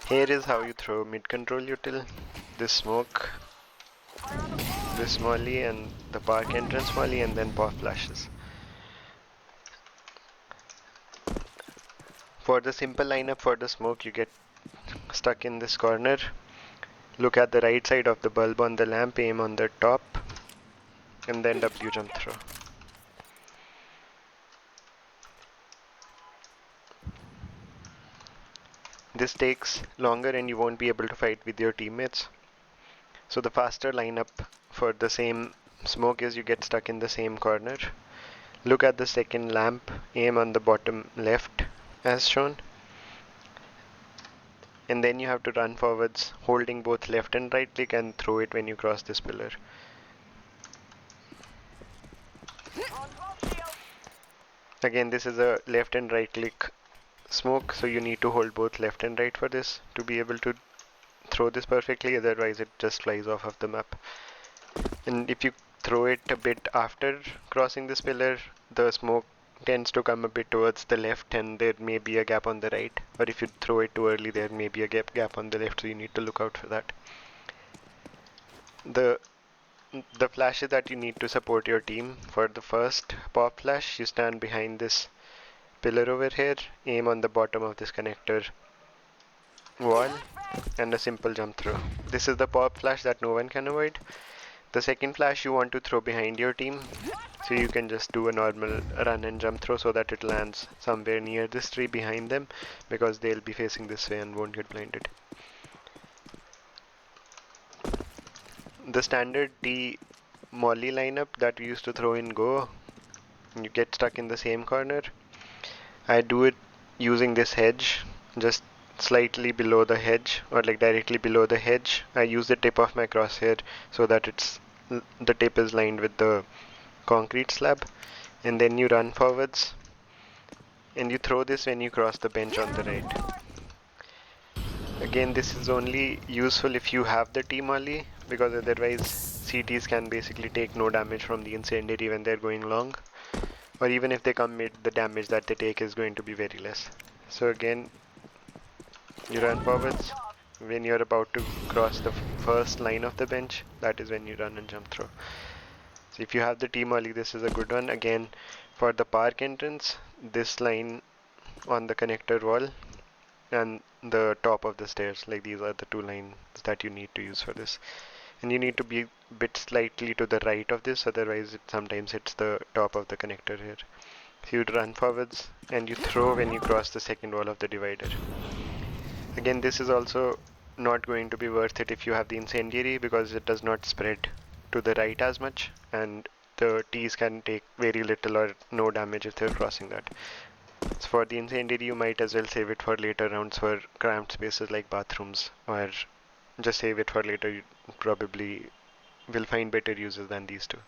Here is how you throw mid-control util. This smoke, this molly, and the park entrance molly, and then pop flashes. For the simple lineup for the smoke, you get stuck in this corner. Look at the right side of the bulb on the lamp, aim on the top, and then W jump throw. This takes longer and you won't be able to fight with your teammates. So the faster lineup for the same smoke is you get stuck in the same corner. Look at the second lamp, aim on the bottom left as shown. And then you have to run forwards, holding both left and right click and throw it when you cross this pillar. Again, this is a left and right click smoke, so you need to hold both left and right for this to be able to throw this perfectly, otherwise it just flies off of the map. And if you throw it a bit after crossing this pillar, the smoke tends to come a bit towards the left and there may be a gap on the right. Or if you throw it too early, there may be a gap on the left, so you need to look out for that. The flashes that you need to support your team. For the first pop flash, you stand behind this pillar over here, aim on the bottom of this connector wall, and a simple jump throw. This is the pop flash that no one can avoid. The second flash you want to throw behind your team, so you can just do a normal run and jump throw so that it lands somewhere near this tree behind them, because they'll be facing this way and won't get blinded. The standard T molly lineup that we used to throw in Go, you get stuck in the same corner. I do it using this hedge, just slightly below the hedge, or like directly below the hedge. I use the tip of my crosshair so that the tip is lined with the concrete slab, and then you run forwards and you throw this when you cross the bench on the right. Again, this is only useful if you have the T-molly, because otherwise CTs can basically take no damage from the Incendiary when they're going long, or even if they come mid, the damage that they take is going to be very less. So again, you run forwards. When you're about to cross the first line of the bench, that is when you run and jump throw. So if you have the T-molly, this is a good one. Again, for the park entrance, this line on the connector wall and the top of the stairs, like these are the two lines that you need to use for this. And you need to be a bit slightly to the right of this, otherwise it sometimes hits the top of the connector here. So you run forwards and you throw when you cross the second wall of the divider. Again, this is also not going to be worth it if you have the Incendiary, because it does not spread to the right as much, and the T's can take very little or no damage if they're crossing that. So for the Incendiary, you might as well save it for later rounds for cramped spaces like bathrooms, or just save it for later. You probably will find better uses than these two.